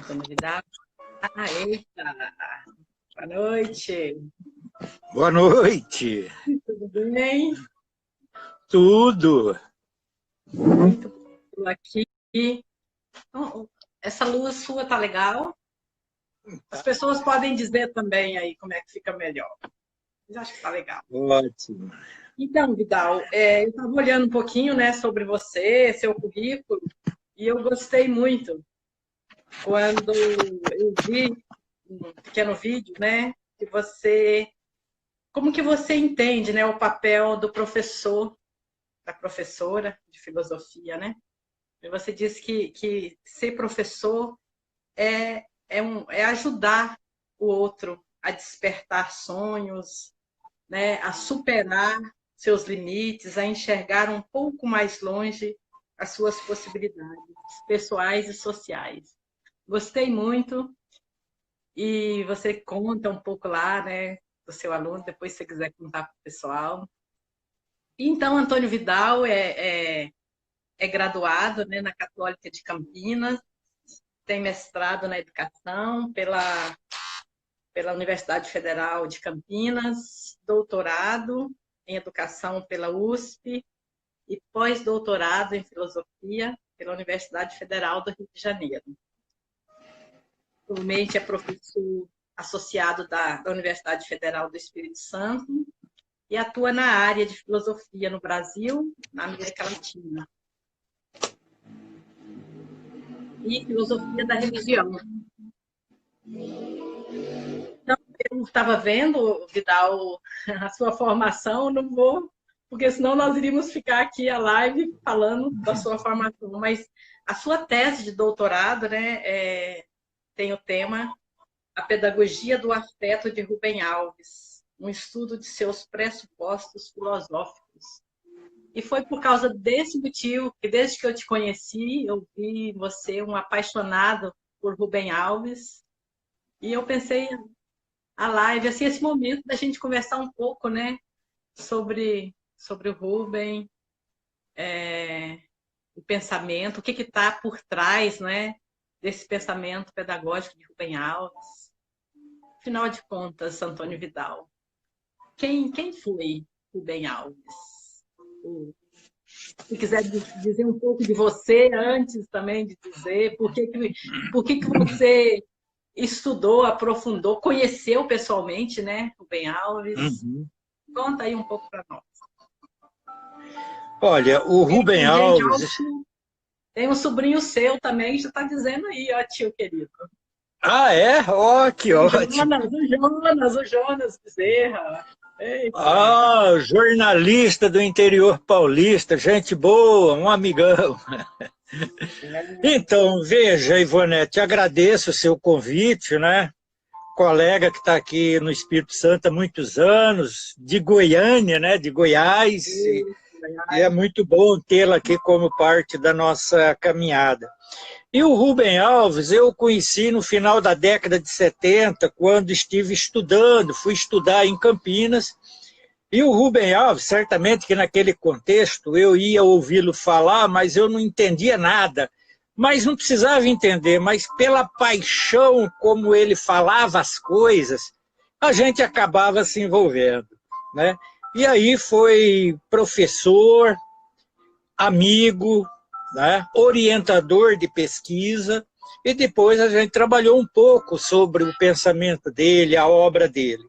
Antônio Vidal. Ah, eita! Boa noite! Boa noite! Tudo bem? Tudo! Muito bom aqui. Então, essa luz sua tá legal? As pessoas podem dizer também aí como é que fica melhor. Mas acho que tá legal. Ótimo! Então, Vidal, eu estava olhando um pouquinho, né, sobre você, seu currículo, e eu gostei muito quando eu vi um pequeno vídeo, né, que você, como que você entende, né, o papel do professor, da professora de filosofia, né? E você disse que ser professor é ajudar o outro a despertar sonhos, né, a superar seus limites, a enxergar um pouco mais longe as suas possibilidades pessoais e sociais. Gostei muito e você conta um pouco lá, né, do seu aluno, depois se você quiser contar para o pessoal. Então, Antônio Vidal é graduado, né, na Católica de Campinas, tem mestrado na educação pela Universidade Federal de Campinas, doutorado em educação pela USP e pós-doutorado em filosofia pela Universidade Federal do Rio de Janeiro. Atualmente é professor associado da Universidade Federal do Espírito Santo e atua na área de filosofia no Brasil, na América Latina. E filosofia da religião. Então, eu estava vendo, Vidal, a sua formação, não vou, porque senão nós iríamos ficar aqui a live falando da sua formação, mas a sua tese de doutorado, né, tem o tema A Pedagogia do Afeto de Rubem Alves, um estudo de seus pressupostos filosóficos. E foi por causa desse motivo que, desde que eu te conheci, eu vi você um apaixonado por Rubem Alves, e eu pensei a live, assim, esse momento da gente conversar um pouco, né, sobre o Rubem, o pensamento, o que está por trás, né, desse pensamento pedagógico de Rubem Alves. Afinal de contas, Antônio Vidal, quem foi Rubem Alves? Se quiser dizer um pouco de você antes também de dizer por que você estudou, aprofundou, conheceu pessoalmente, né, Rubem Alves. Uhum. Conta aí um pouco para nós. Olha, o Rubem Tem gente, ó, Alves... tem um sobrinho seu também que já está dizendo aí, ó, tio querido. Ah, é? Ó, que ótimo! O Jonas Bezerra. Eita. Ah, jornalista do interior paulista, gente boa, um amigão. Então, veja, Ivonete, agradeço o seu convite, né? Colega que está aqui no Espírito Santo há muitos anos, de Goiânia, né? De Goiás, e é muito bom tê-la aqui como parte da nossa caminhada. E o Rubem Alves eu conheci no final da década de 70, quando estive estudando, fui estudar em Campinas, e o Rubem Alves, certamente que naquele contexto eu ia ouvi-lo falar, mas eu não entendia nada. Mas não precisava entender, mas pela paixão como ele falava as coisas, a gente acabava se envolvendo, né? E aí foi professor, amigo, né? Orientador de pesquisa, e depois a gente trabalhou um pouco sobre o pensamento dele, a obra dele.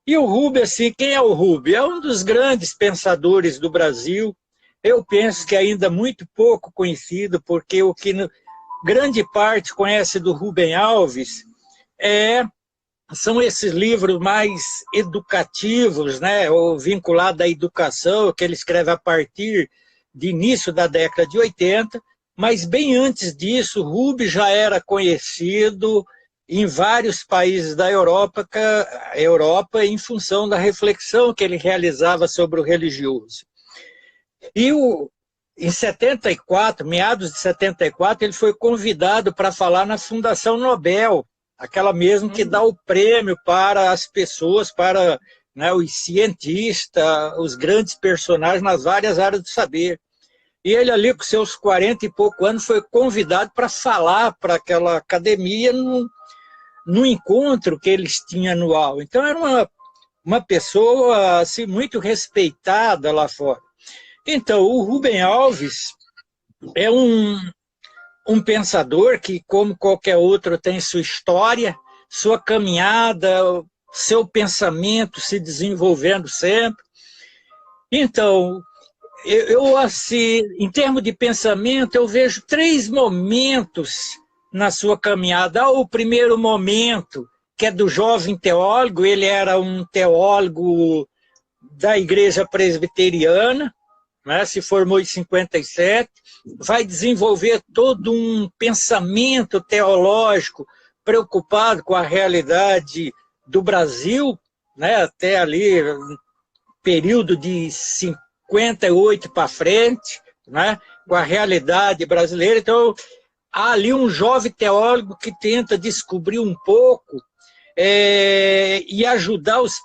E o Rubem, assim, quem é o Rubem? É um dos grandes pensadores do Brasil. Eu penso que ainda muito pouco conhecido, porque o que grande parte conhece do Rubem Alves são esses livros mais educativos, né, ou vinculados à educação, que ele escreve a partir de início da década de 80, mas bem antes disso, Rubem já era conhecido em vários países da Europa em função da reflexão que ele realizava sobre o religioso. E em 74, meados de 74, ele foi convidado para falar na Fundação Nobel, aquela mesmo que dá o prêmio para as pessoas, para, né, os cientistas, os grandes personagens nas várias áreas do saber. e ele ali com seus 40 e pouco anos foi convidado para falar para aquela academia no encontro que eles tinham anual. Então era uma pessoa assim, muito respeitada lá fora. Então, o Rubem Alves é um pensador que, como qualquer outro, tem sua história, sua caminhada, seu pensamento se desenvolvendo sempre. Então, eu assim, em termos de pensamento, eu vejo 3 momentos na sua caminhada. O primeiro momento, que é do jovem teólogo, ele era um teólogo da Igreja Presbiteriana, né, se formou em 57, vai desenvolver todo um pensamento teológico preocupado com a realidade do Brasil, né, até ali, período de 58 para frente, né, com a realidade brasileira. Então, há ali um jovem teólogo que tenta descobrir um pouco e ajudar os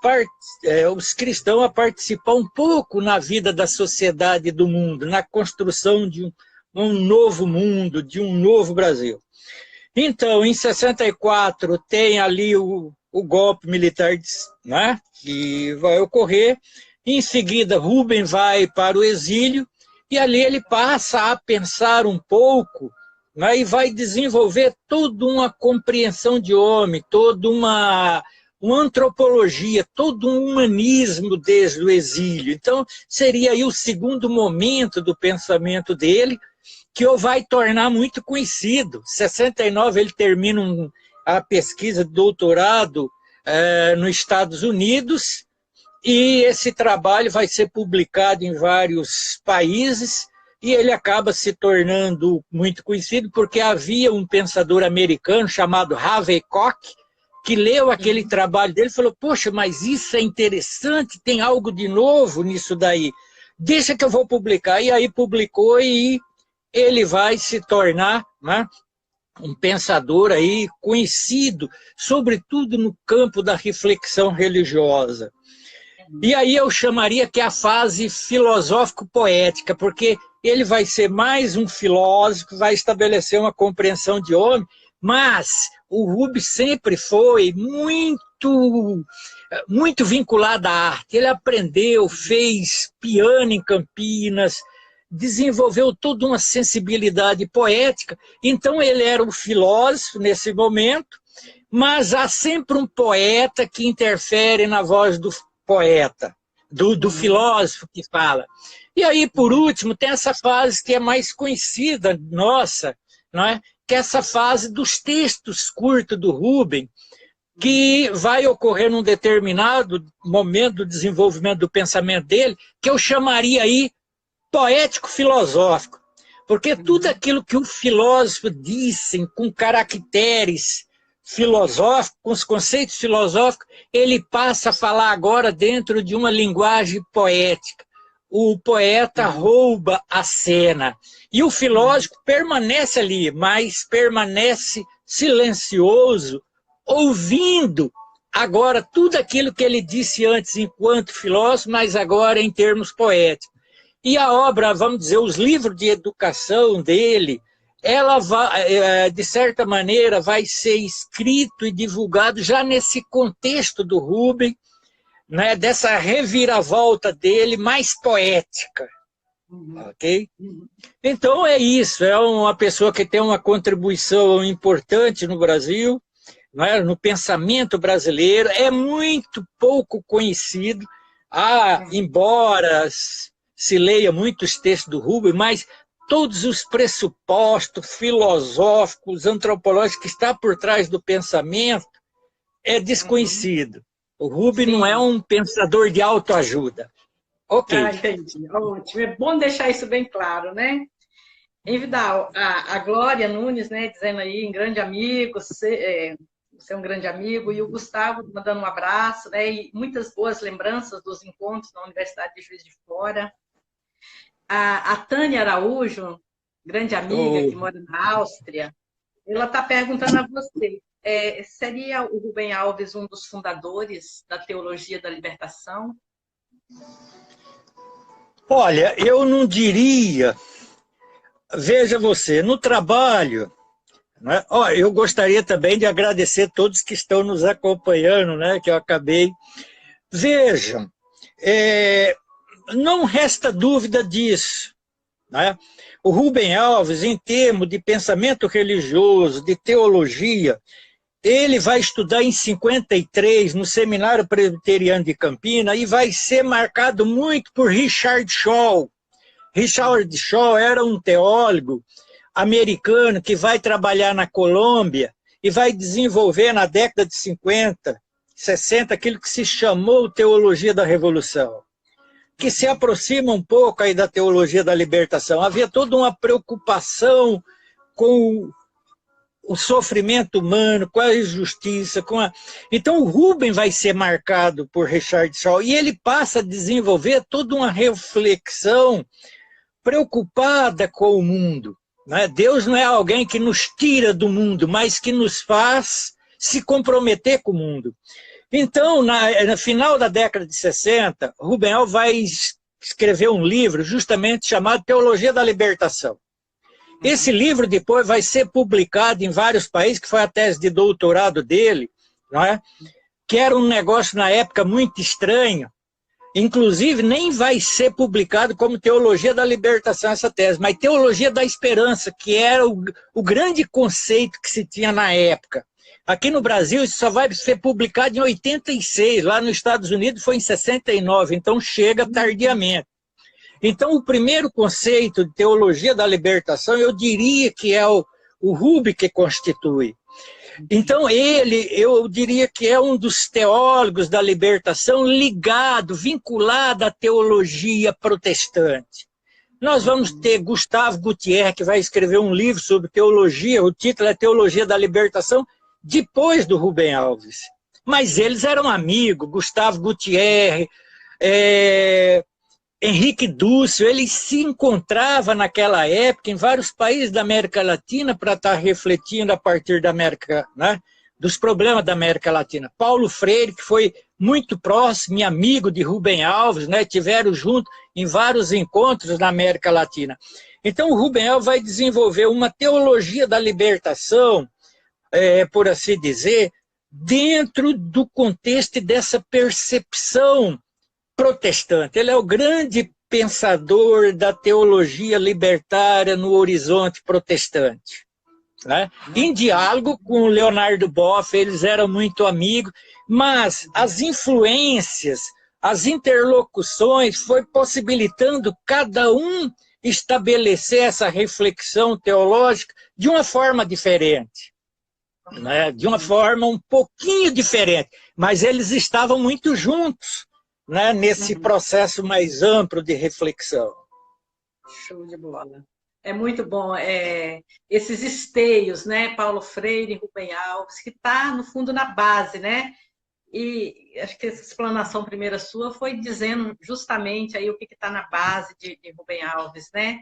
cristãos a participar um pouco na vida da sociedade do mundo, na construção de um novo mundo, de um novo Brasil. Então, em 64, tem ali o golpe militar, né, que vai ocorrer. Em seguida, Rubem vai para o exílio e ali ele passa a pensar um pouco, né, e vai desenvolver toda uma compreensão de homem, toda uma antropologia, todo um humanismo desde o exílio. Então, seria aí o segundo momento do pensamento dele, que o vai tornar muito conhecido. Em 69, ele termina a pesquisa de doutorado nos Estados Unidos, e esse trabalho vai ser publicado em vários países, e ele acaba se tornando muito conhecido porque havia um pensador americano chamado Harvey Koch, que leu aquele trabalho dele e falou: poxa, mas isso é interessante, tem algo de novo nisso daí, deixa que eu vou publicar. E aí publicou, e ele vai se tornar, né, um pensador aí conhecido, sobretudo no campo da reflexão religiosa. E aí eu chamaria que é a fase filosófico-poética, porque ele vai ser mais um filósofo, vai estabelecer uma compreensão de homem, mas o Rubens sempre foi muito vinculado à arte. Ele aprendeu, fez piano em Campinas, desenvolveu toda uma sensibilidade poética. Então ele era um filósofo nesse momento, mas há sempre um poeta que interfere na voz do poeta, do filósofo que fala. E aí, por último, tem essa fase que é mais conhecida, nossa, não é? Que é essa fase dos textos curtos do Rubem, que vai ocorrer num determinado momento do desenvolvimento do pensamento dele, que eu chamaria aí poético-filosófico, porque tudo aquilo que o filósofo disse com caracteres filosóficos, com os conceitos filosóficos, ele passa a falar agora dentro de uma linguagem poética. O poeta rouba a cena. E o filósofo permanece ali, mas permanece silencioso, ouvindo agora tudo aquilo que ele disse antes enquanto filósofo, mas agora em termos poéticos. E a obra, vamos dizer, os livros de educação dele, ela vai, de certa maneira, vai ser escrito e divulgado já nesse contexto do Rubem, né, dessa reviravolta dele mais poética. Ok? Então é isso, é uma pessoa que tem uma contribuição importante no Brasil, né, no pensamento brasileiro, é muito pouco conhecido, embora se leia muitos textos do Rubem, mas todos os pressupostos filosóficos, antropológicos que está por trás do pensamento é desconhecido. O Rubem não é um pensador de autoajuda. Ok. Entendi. Ótimo. É bom deixar isso bem claro, né? Em Vidal, a Glória Nunes, né, dizendo aí, um grande amigo, você é um grande amigo, e o Gustavo mandando um abraço, né, e muitas boas lembranças dos encontros na Universidade de Juiz de Fora. A Tânia Araújo, grande amiga que mora na Áustria, ela está perguntando a você, seria o Rubem Alves um dos fundadores da teologia da libertação? Olha, eu não diria veja você, no trabalho, né? Ó, eu gostaria também de agradecer todos que estão nos acompanhando, né? Que eu acabei. Vejam, não resta dúvida disso, né? O Rubem Alves, em termos de pensamento religioso, de teologia, ele vai estudar em 53 no Seminário Presbiteriano de Campinas e vai ser marcado muito por Richard Shaw. Richard Shaw era um teólogo americano que vai trabalhar na Colômbia e vai desenvolver na década de 50, 60, aquilo que se chamou teologia da revolução, que se aproxima um pouco aí da teologia da libertação. Havia toda uma preocupação com o sofrimento humano, com a injustiça. Então o Rubem vai ser marcado por Richard Shaw e ele passa a desenvolver toda uma reflexão preocupada com o mundo. Né? Deus não é alguém que nos tira do mundo, mas que nos faz se comprometer com o mundo. Então, no final da década de 60, Rubem Alves vai escrever um livro justamente chamado Teologia da Libertação. Esse livro depois vai ser publicado em vários países, que foi a tese de doutorado dele, não é? Que era um negócio na época muito estranho. Inclusive, nem vai ser publicado como Teologia da Libertação essa tese, mas Teologia da Esperança, que era o grande conceito que se tinha na época. Aqui no Brasil, isso só vai ser publicado em 86, lá nos Estados Unidos foi em 69, então chega tardiamente. Então, o primeiro conceito de teologia da libertação, eu diria que é o Rubem que constitui. Então, eu diria que é um dos teólogos da libertação ligado, vinculado à teologia protestante. Nós vamos ter Gustavo Gutierrez, que vai escrever um livro sobre teologia, o título é Teologia da Libertação, depois do Rubem Alves. Mas eles eram amigos, Gustavo Gutierrez, Henrique Dúcio, ele se encontrava naquela época em vários países da América Latina para estar refletindo a partir da América, né, dos problemas da América Latina. Paulo Freire, que foi muito próximo e amigo de Rubem Alves, né, tiveram juntos em vários encontros na América Latina. Então o Rubem Alves vai desenvolver uma teologia da libertação, por assim dizer, dentro do contexto dessa percepção protestante. Ele é o grande pensador da teologia libertária no horizonte protestante. Né? Em diálogo com o Leonardo Boff, eles eram muito amigos, mas as influências, as interlocuções foi possibilitando cada um estabelecer essa reflexão teológica de uma forma diferente. Né? De uma forma um pouquinho diferente, mas eles estavam muito juntos, né, nesse processo mais amplo de reflexão. Show de bola. É muito bom. Esses esteios, né, Paulo Freire, Rubem Alves, que está, no fundo, na base, né? E acho que essa explanação primeira sua foi dizendo justamente aí o que está na base de Rubem Alves, né?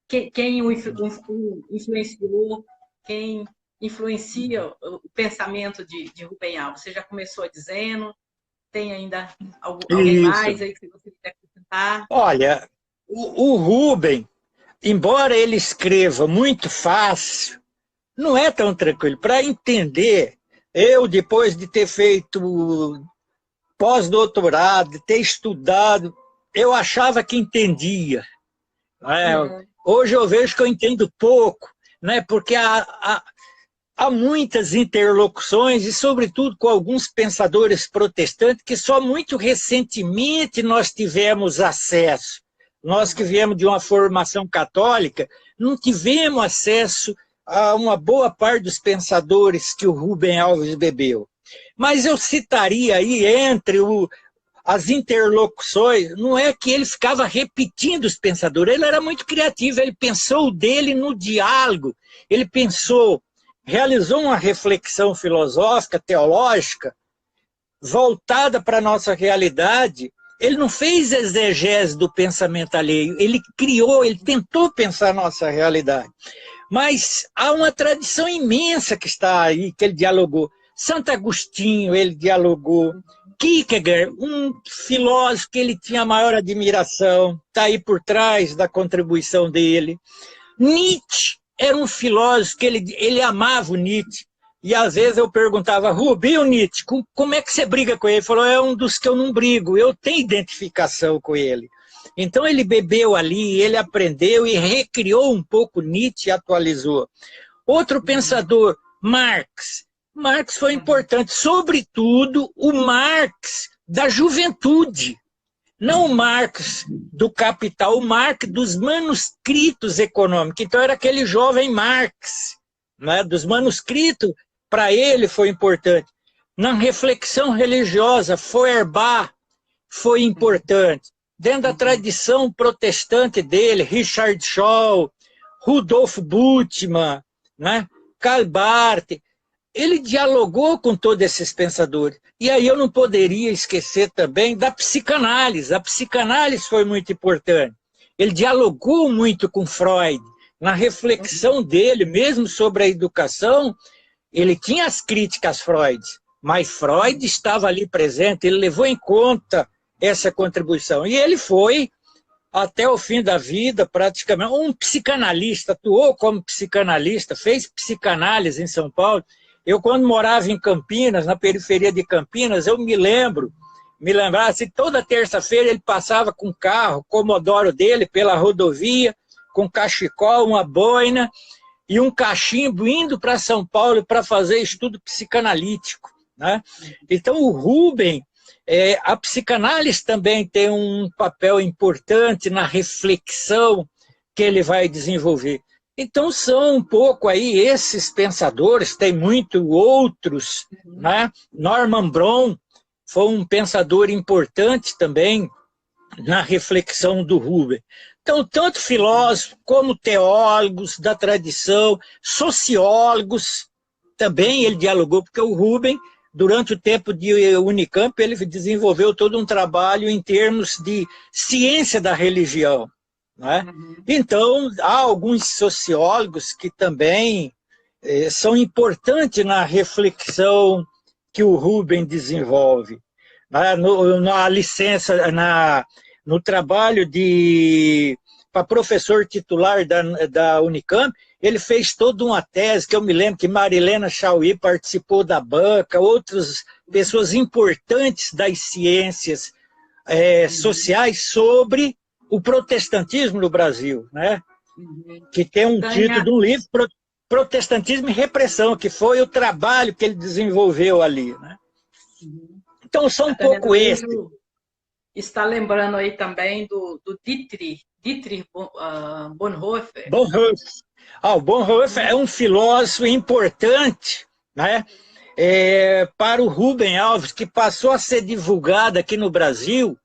Quem o influenciou, quem influencia o pensamento de Rubem Alves. Você já começou dizendo... Tem ainda alguém mais aí que você quer acrescentar? Olha, o Rubem, embora ele escreva muito fácil, não é tão tranquilo. Para entender, eu, depois de ter feito pós-doutorado, de ter estudado, eu achava que entendia. Hoje eu vejo que eu entendo pouco, né? Porque há muitas interlocuções, e sobretudo com alguns pensadores protestantes, que só muito recentemente nós tivemos acesso. Nós que viemos de uma formação católica, não tivemos acesso a uma boa parte dos pensadores que o Rubem Alves bebeu. Mas eu citaria aí, entre as interlocuções, não é que ele ficava repetindo os pensadores, ele era muito criativo, ele pensou dele no diálogo, ele realizou uma reflexão filosófica, teológica, voltada para a nossa realidade. Ele não fez exegese do pensamento alheio, ele tentou pensar a nossa realidade. Mas há uma tradição imensa que está aí, que ele dialogou. Santo Agostinho, ele dialogou. Kierkegaard, um filósofo que ele tinha a maior admiração, está aí por trás da contribuição dele. Nietzsche era um filósofo que ele amava o Nietzsche. E às vezes eu perguntava, Rubem, o Nietzsche, como é que você briga com ele? Ele falou, é um dos que eu não brigo, eu tenho identificação com ele. Então ele bebeu ali, ele aprendeu e recriou um pouco Nietzsche e atualizou. Outro pensador, Marx. Marx foi importante, sobretudo o Marx da juventude. Não o Marx do Capital, o Marx dos manuscritos econômicos. Então era aquele jovem Marx, né, dos manuscritos, para ele foi importante. Na reflexão religiosa, Feuerbach foi importante. Dentro da tradição protestante dele, Richard Shaw, Rudolf Bultmann, né, Karl Barth, ele dialogou com todos esses pensadores. E aí eu não poderia esquecer também da psicanálise. A psicanálise foi muito importante. Ele dialogou muito com Freud. Na reflexão dele, mesmo sobre a educação, ele tinha as críticas a Freud, mas Freud estava ali presente, ele levou em conta essa contribuição. E ele foi, até o fim da vida, praticamente, um psicanalista, atuou como psicanalista, fez psicanálise em São Paulo. Eu, quando morava em Campinas, na periferia de Campinas, eu me lembrava, assim, toda terça-feira ele passava com o carro, Commodoro dele, pela rodovia, com cachecol, uma boina e um cachimbo, indo para São Paulo para fazer estudo psicanalítico, né? Então, o Rubem, a psicanálise também tem um papel importante na reflexão que ele vai desenvolver. Então, são um pouco aí esses pensadores, tem muito outros, né? Norman Brown foi um pensador importante também na reflexão do Rubem. Então, tanto filósofos como teólogos da tradição, sociólogos, também ele dialogou, porque o Rubem, durante o tempo de Unicamp, ele desenvolveu todo um trabalho em termos de ciência da religião, né? Então, há alguns sociólogos que também são importantes na reflexão que o Rubem desenvolve. Na licença, no trabalho para professor titular da Unicamp, ele fez toda uma tese, que eu me lembro que Marilena Chauí participou da banca, outras pessoas importantes das ciências sociais sobre o protestantismo no Brasil, né? Que tem um título de um livro, Protestantismo e Repressão, que foi o trabalho que ele desenvolveu ali, né? Então, são um pouco esses. Está lembrando aí também do Dietrich Bonhoeffer. O Bonhoeffer é um filósofo importante, né, para o Rubem Alves, que passou a ser divulgado aqui no Brasil,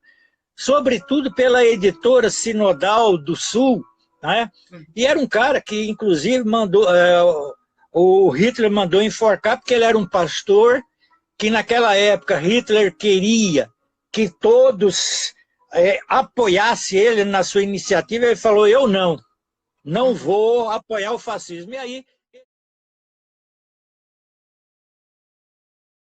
sobretudo pela editora Sinodal do Sul, né? E era um cara que, inclusive, o Hitler mandou enforcar, porque ele era um pastor que, naquela época, Hitler queria que todos apoiassem ele na sua iniciativa. Ele falou, eu não vou apoiar o fascismo. E aí